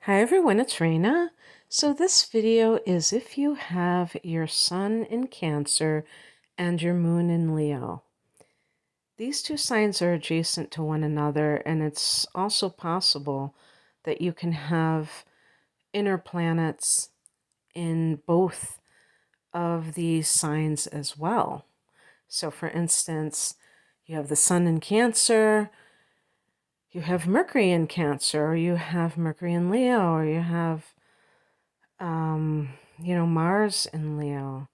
Hi everyone, it's Raina. So this video is if you have your sun in Cancer and your moon in Leo. These two signs are adjacent to one another, and it's also possible that you can have inner planets in both of these signs as well. So for instance, you have the sun in Cancer, you have Mercury in Cancer, or you have Mercury in Leo, or you have Mars in Leo.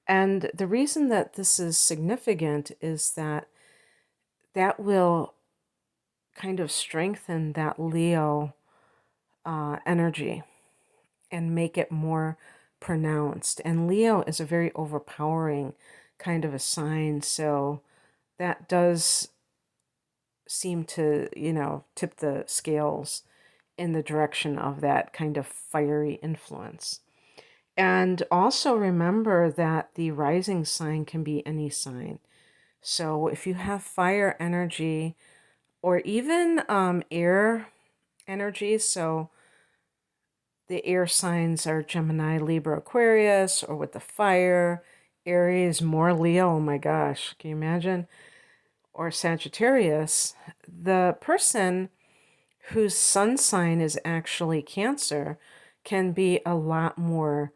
And the reason that this is significant is that that will kind of strengthen that Leo energy and make it more pronounced. And Leo is a very overpowering kind of a sign, so that does seem to, tip the scales in the direction of that kind of fiery influence. And also remember that the rising sign can be any sign. So if you have fire energy or even air energy, so the air signs are Gemini, Libra, Aquarius, or with the fire, Aries, more Leo, oh my gosh, can you imagine? Or Sagittarius, the person whose sun sign is actually Cancer can be a lot more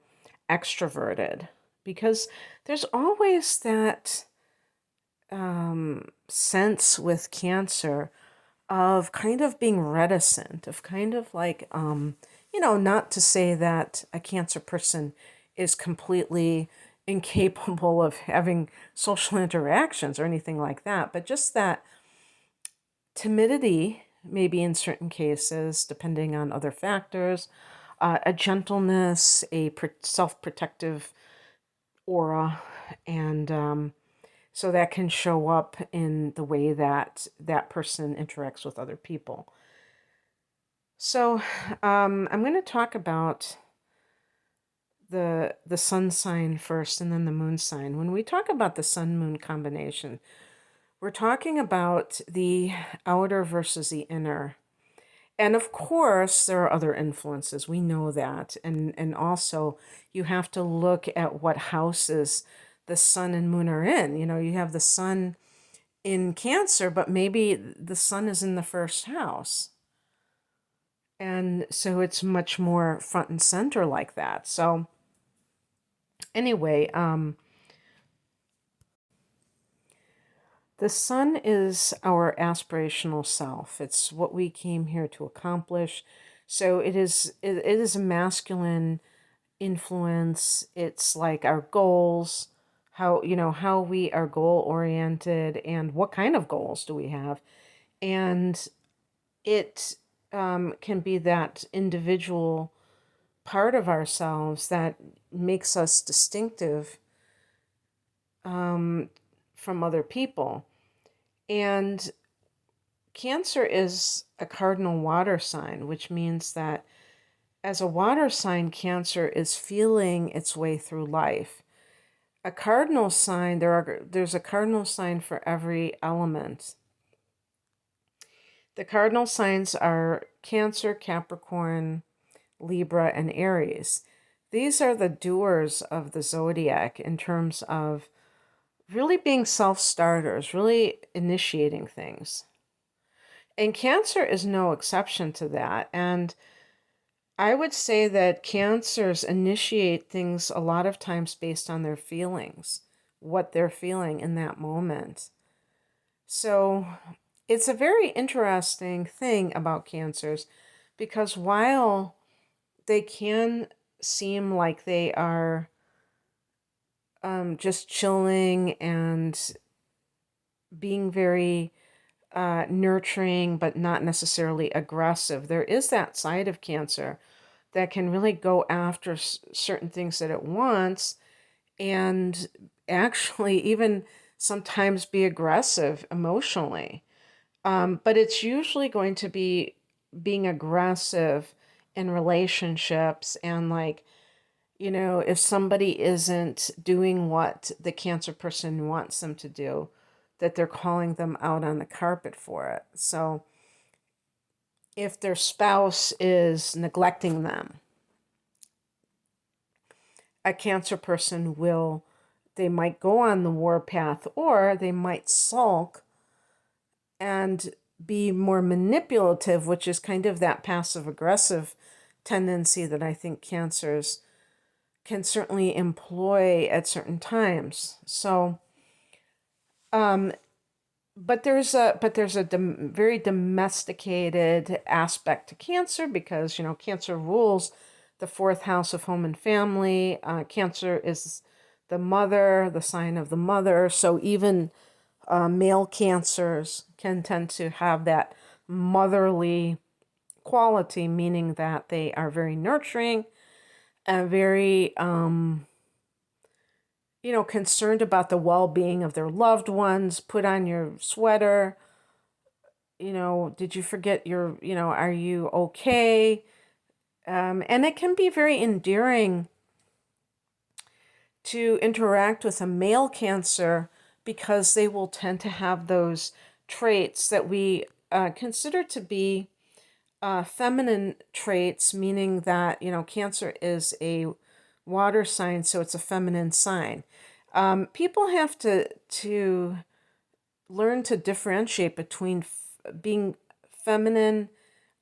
extroverted because there's always that sense with Cancer of kind of being reticent, of kind of like, not to say that a Cancer person is completely incapable of having social interactions or anything like that, but just that timidity, maybe in certain cases, depending on other factors, a gentleness, a self-protective aura, and so that can show up in the way that that person interacts with other people. So I'm going to talk about the sun sign first and then the moon sign. When we talk about the sun-moon combination, we're talking about the outer versus the inner. And of course, there are other influences. We know that. And also, you have to look at what houses the sun and moon are in. You have the sun in Cancer, but maybe the sun is in the first house. And so it's much more front and center like that. So anyway, the sun is our aspirational self. It's what we came here to accomplish. So it is a masculine influence. It's like our goals, how we are goal oriented and what kind of goals do we have. And it can be that individual part of ourselves that makes us distinctive from other people. And Cancer is a cardinal water sign, which means that as a water sign, Cancer is feeling its way through life. A cardinal sign, there's a cardinal sign for every element. The cardinal signs are Cancer, Capricorn, Libra, and Aries. These are the doers of the zodiac in terms of really being self-starters, really initiating things. And Cancer is no exception to that. And I would say that Cancers initiate things a lot of times based on their feelings, what they're feeling in that moment. So it's a very interesting thing about Cancers because while they can seem like they are just chilling and being very nurturing, but not necessarily aggressive, there is that side of Cancer that can really go after certain things that it wants and actually even sometimes be aggressive emotionally. But it's usually going to be being aggressive in relationships and like, if somebody isn't doing what the Cancer person wants them to do, that they're calling them out on the carpet for it. So if their spouse is neglecting them. A Cancer person they might go on the warpath, or they might sulk and be more manipulative, which is kind of that passive aggressive tendency that I think Cancers can certainly employ at certain times. So, um, but there's a very domesticated aspect to Cancer, because Cancer rules the fourth house of home and family. Cancer is the mother, the sign of the mother. So even male Cancers can tend to have that motherly quality, meaning that they are very nurturing and very concerned about the well-being of their loved ones. Put on your sweater. Did you forget are you okay? And it can be very endearing to interact with a male Cancer, because they will tend to have those traits that we consider to be feminine traits, meaning that, Cancer is a water sign, so it's a feminine sign. People have to learn to differentiate between being feminine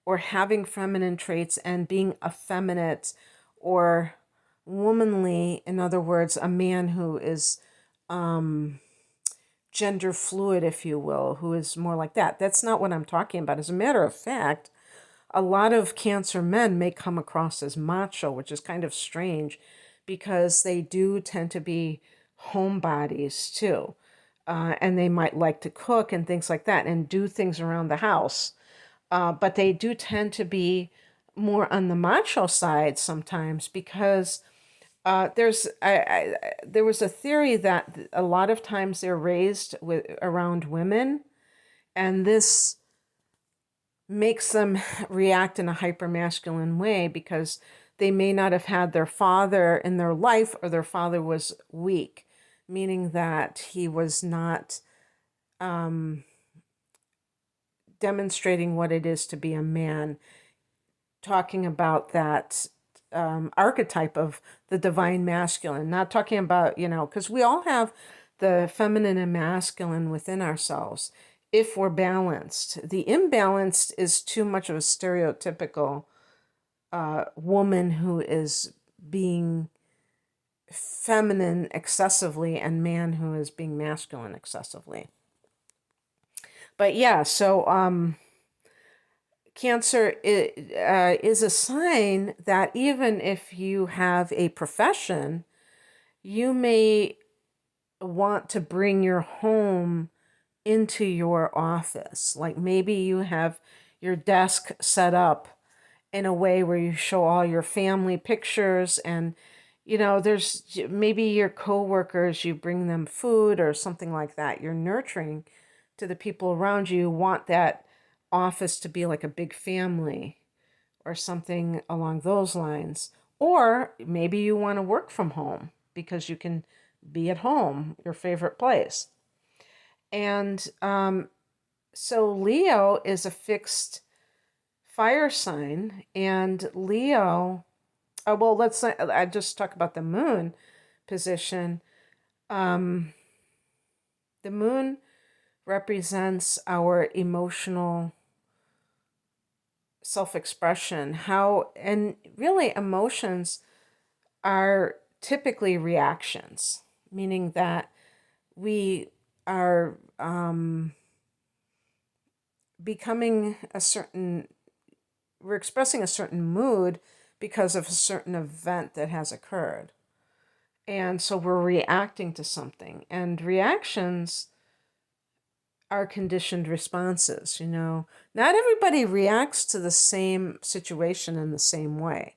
or having feminine traits and being effeminate or womanly. In other words, a man who is gender fluid, if you will, who is more like that. That's not what I'm talking about. As a matter of fact, a lot of Cancer men may come across as macho, which is kind of strange, because they do tend to be homebodies too. And they might like to cook and things like that and do things around the house. But they do tend to be more on the macho side sometimes, because there was a theory that a lot of times they're raised around women, and this makes them react in a hypermasculine way, because they may not have had their father in their life, or their father was weak, meaning that he was not demonstrating what it is to be a man, talking about that archetype of the divine masculine, not talking about, because we all have the feminine and masculine within ourselves if we're balanced. The imbalanced is too much of a stereotypical woman who is being feminine excessively, and man who is being masculine excessively. But yeah, so Cancer is a sign that even if you have a profession, you may want to bring your home into your office. Like maybe you have your desk set up in a way where you show all your family pictures, and there's maybe your coworkers, you bring them food or something like that. You're nurturing to the people around you. You want that office to be like a big family or something along those lines. Or maybe you want to work from home because you can be at home, your favorite place. And so Leo is a fixed fire sign, and Leo, well, I just talk about the moon position. The moon represents our emotional self-expression, and really emotions are typically reactions, meaning that we are becoming we're expressing a certain mood because of a certain event that has occurred. And so we're reacting to something, and reactions are conditioned responses. Not everybody reacts to the same situation in the same way.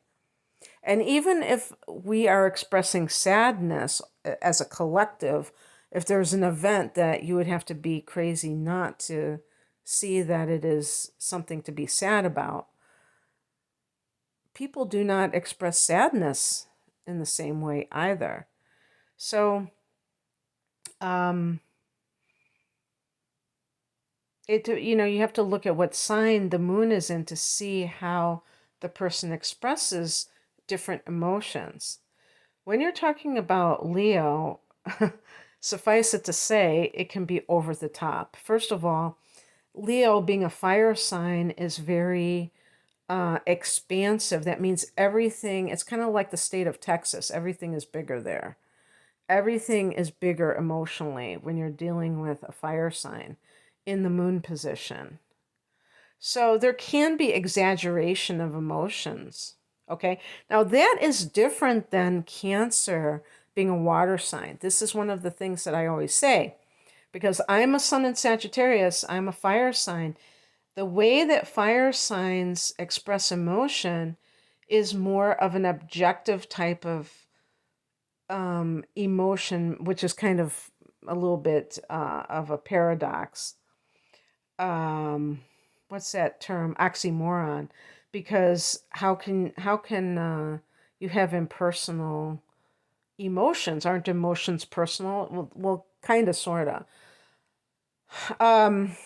And even if we are expressing sadness as a collective, if there's an event that you would have to be crazy not to see that it is something to be sad about, people do not express sadness in the same way either. So, You have to look at what sign the moon is in to see how the person expresses different emotions. When you're talking about Leo, suffice it to say, it can be over the top. First of all, Leo, being a fire sign, is very expansive. That means everything, it's kind of like the state of Texas. Everything is bigger there. Everything is bigger emotionally when you're dealing with a fire sign in the moon position. So there can be exaggeration of emotions. Okay. Now that is different than Cancer being a water sign. This is one of the things that I always say because I'm a sun in Sagittarius, I'm a fire sign. The way that fire signs express emotion is more of an objective type of emotion, which is kind of a little bit of a paradox. Um, what's that term? Oxymoron. Because how can you have impersonal emotions? Aren't emotions personal? Well, kind of, sorta. Um,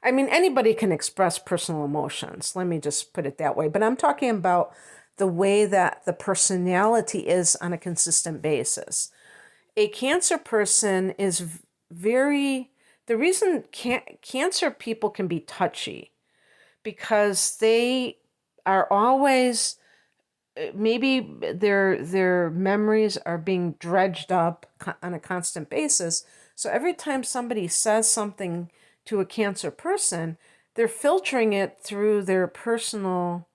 I mean, anybody can express personal emotions. Let me just put it that way. But I'm talking about the way that the personality is on a consistent basis. A Cancer person is very, the reason Cancer people can be touchy because they are always, maybe their memories are being dredged up on a constant basis. So every time somebody says something to a Cancer person, they're filtering it through their personal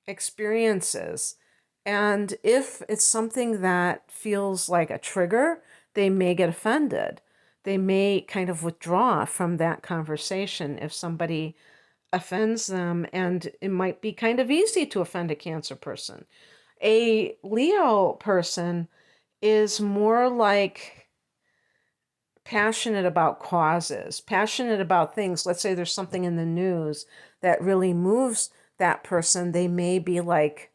experiences. And if it's something that feels like a trigger, they may get offended. They may kind of withdraw from that conversation if somebody offends them, and it might be kind of easy to offend a Cancer person. A Leo person is more like passionate about causes, passionate about things. Let's say there's something in the news that really moves that person. They may be like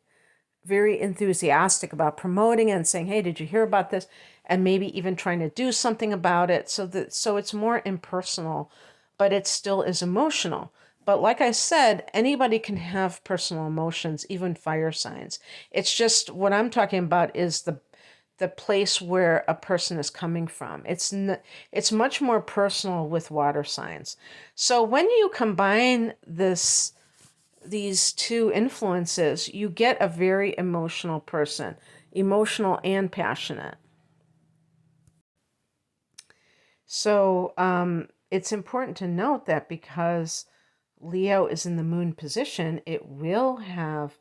very enthusiastic about promoting it and saying, "Hey, did you hear about this?" And maybe even trying to do something about it. So it's more impersonal, but it still is emotional. But like I said, anybody can have personal emotions, even fire signs. It's just what I'm talking about is the place where a person is coming from. It's much more personal with water signs. So when you combine these two influences, you get a very emotional person, emotional and passionate. So it's important to note that because Leo is in the moon position, it will have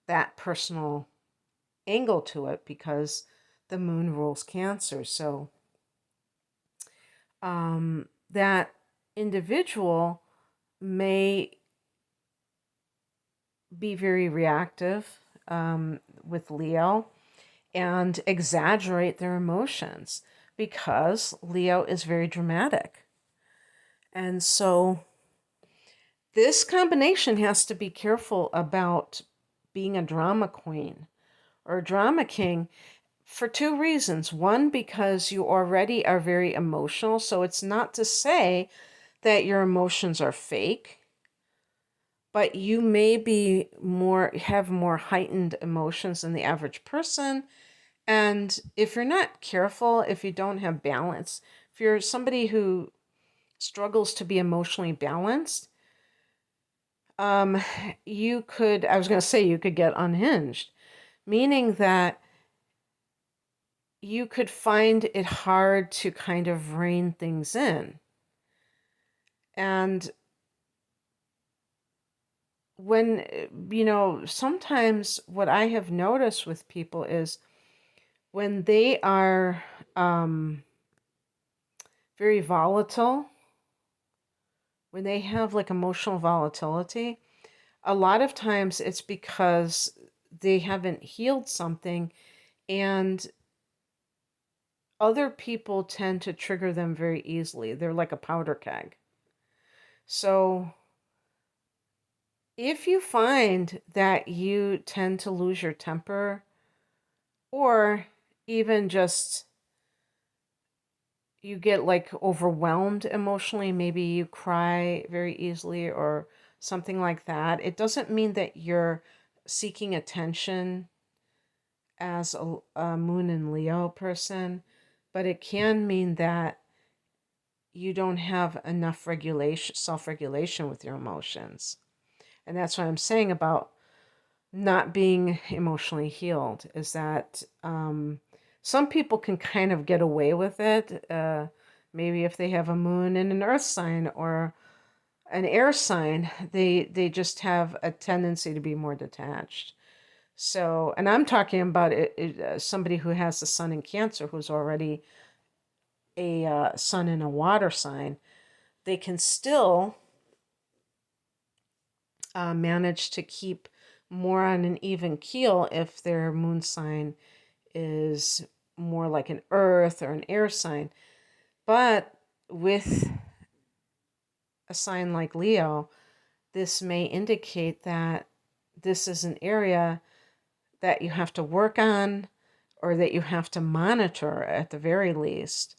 that personal angle to it because the moon rules Cancer. So that individual may be very reactive with Leo and exaggerate their emotions because Leo is very dramatic. And so this combination has to be careful about being a drama queen or a drama king for two reasons. One, because you already are very emotional, so it's not to say that your emotions are fake, but you may be have more heightened emotions than the average person. And if you're not careful, if you don't have balance, if you're somebody who struggles to be emotionally balanced, um, I was going to say you could get unhinged, meaning that you could find it hard to kind of rein things in. And when, sometimes what I have noticed with people is when they are very volatile, when they have like emotional volatility, a lot of times it's because they haven't healed something, and other people tend to trigger them very easily. They're like a powder keg. So if you find that you tend to lose your temper, or even just, you get like overwhelmed emotionally, maybe you cry very easily or something like that, it doesn't mean that you're seeking attention as a moon in Leo person, but it can mean that you don't have enough regulation, self-regulation with your emotions. And that's what I'm saying about not being emotionally healed, is that some people can kind of get away with it. Maybe if they have a moon in an earth sign or an air sign, they just have a tendency to be more detached. So, and I'm talking about somebody who has the sun in Cancer, who's already a sun in a water sign. They can still manage to keep more on an even keel if their moon sign is more like an earth or an air sign. But with a sign like Leo, this may indicate that this is an area that you have to work on or that you have to monitor at the very least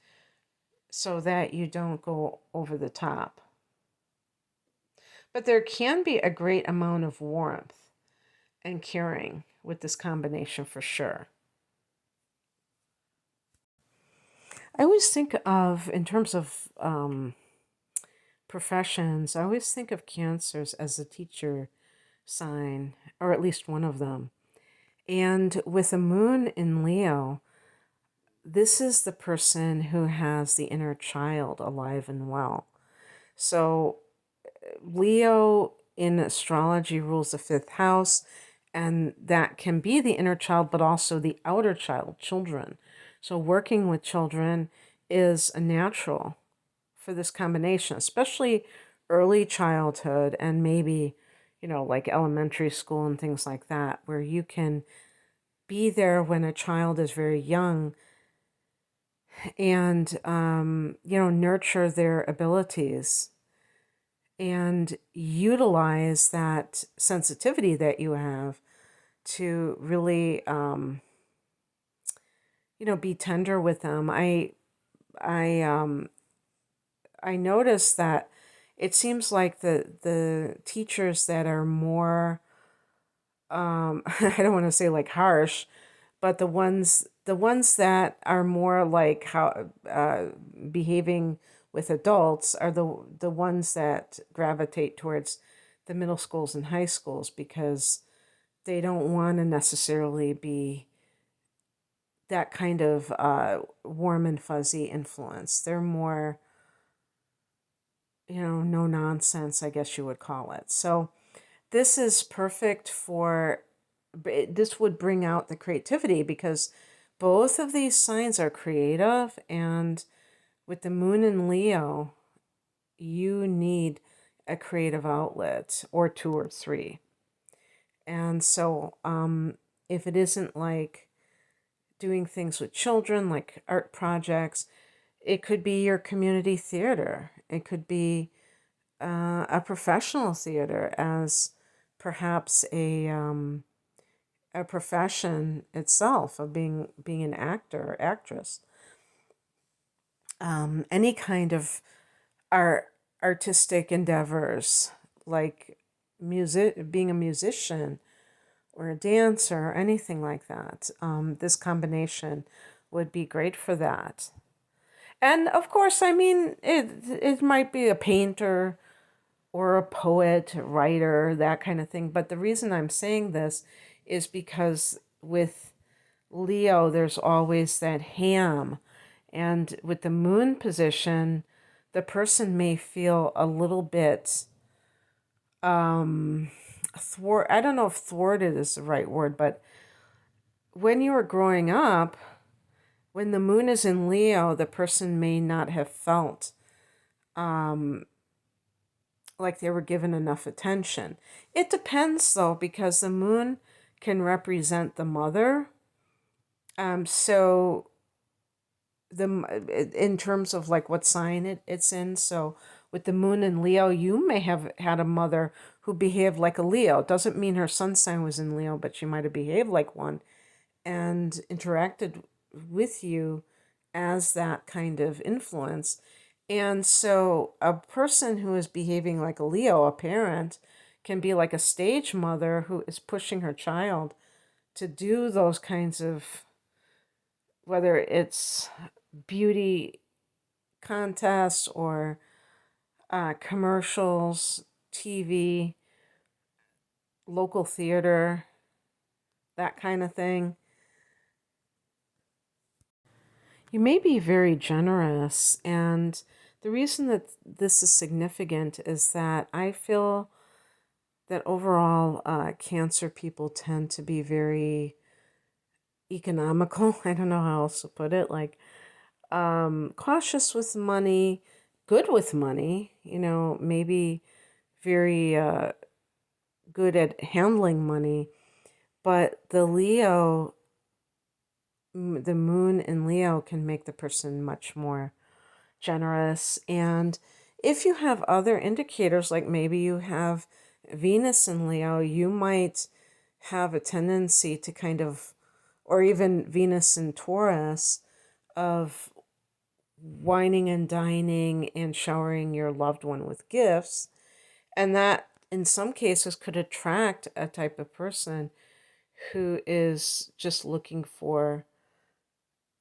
so that you don't go over the top. But there can be a great amount of warmth and caring with this combination for sure. I always think of, in terms of professions, I always think of Cancers as a teacher sign, or at least one of them. And with a moon in Leo, this is the person who has the inner child alive and well. So Leo in astrology rules the fifth house, and that can be the inner child, but also the outer child, children. So working with children is a natural for this combination, especially early childhood and maybe, like elementary school and things like that, where you can be there when a child is very young and, nurture their abilities and utilize that sensitivity that you have to really, be tender with them. I I noticed that it seems like the teachers that are more, I don't want to say like harsh, but the ones that are more like how behaving with adults are the ones that gravitate towards the middle schools and high schools, because they don't want to necessarily be that kind of warm and fuzzy influence. They're more, no nonsense, I guess you would call it. So this is perfect for, this would bring out the creativity, because both of these signs are creative, and with the moon in Leo, you need a creative outlet or two or three. And so if it isn't like doing things with children, like art projects, it could be your community theater. It could be a professional theater as perhaps a profession itself of being an actor or actress. Any kind of artistic endeavors, like being a musician or a dancer or anything like that. This combination would be great for that. And of course, I mean, it might be a painter or a poet, a writer, that kind of thing. But the reason I'm saying this is because with Leo, there's always that ham. And with the moon position, the person may feel a little bit I don't know if thwarted is the right word, but when you were growing up, when the moon is in Leo, the person may not have felt like they were given enough attention. It depends though, because the moon can represent the mother. So in terms of like what sign it's in. So with the moon in Leo, you may have had a mother who behaved like a Leo. It doesn't mean her sun sign was in Leo, but she might have behaved like one and interacted with you as that kind of influence. And so a person who is behaving like a Leo, a parent, can be like a stage mother who is pushing her child to do those kinds of, whether it's beauty contests or commercials, TV, local theater, that kind of thing. You may be very generous, and the reason that this is significant is that I feel that overall Cancer people tend to be very economical. I don't know how else to put it. Like cautious with money, good with money, maybe very good at handling money. But the moon in Leo can make the person much more generous. And if you have other indicators, like maybe you have Venus in Leo, you might have a tendency to kind of, or even Venus in Taurus, of wining and dining and showering your loved one with gifts. And that, in some cases, could attract a type of person who is just looking for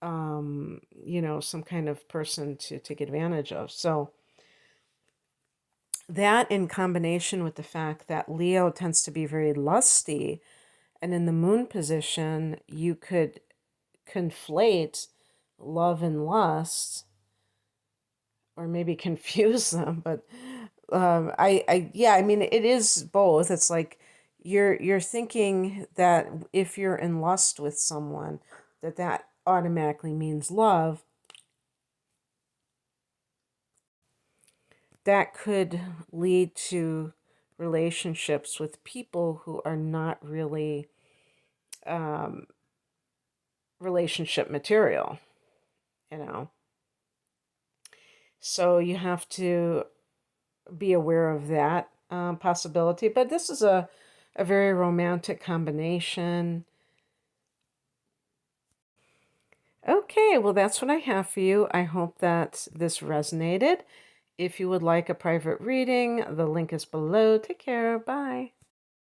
some kind of person to take advantage of. So that, in combination with the fact that Leo tends to be very lusty, and in the moon position, you could conflate love and lust, or maybe confuse them. But yeah, I mean, it is both. It's like you're thinking that if you're in lust with someone, that automatically means love. That could lead to relationships with people who are not really um, relationship material, you know. So you have to be aware of that possibility. But this is a very romantic combination. Okay, well, that's what I have for you. I hope that this resonated. If you would like a private reading, the link is below. Take care. Bye.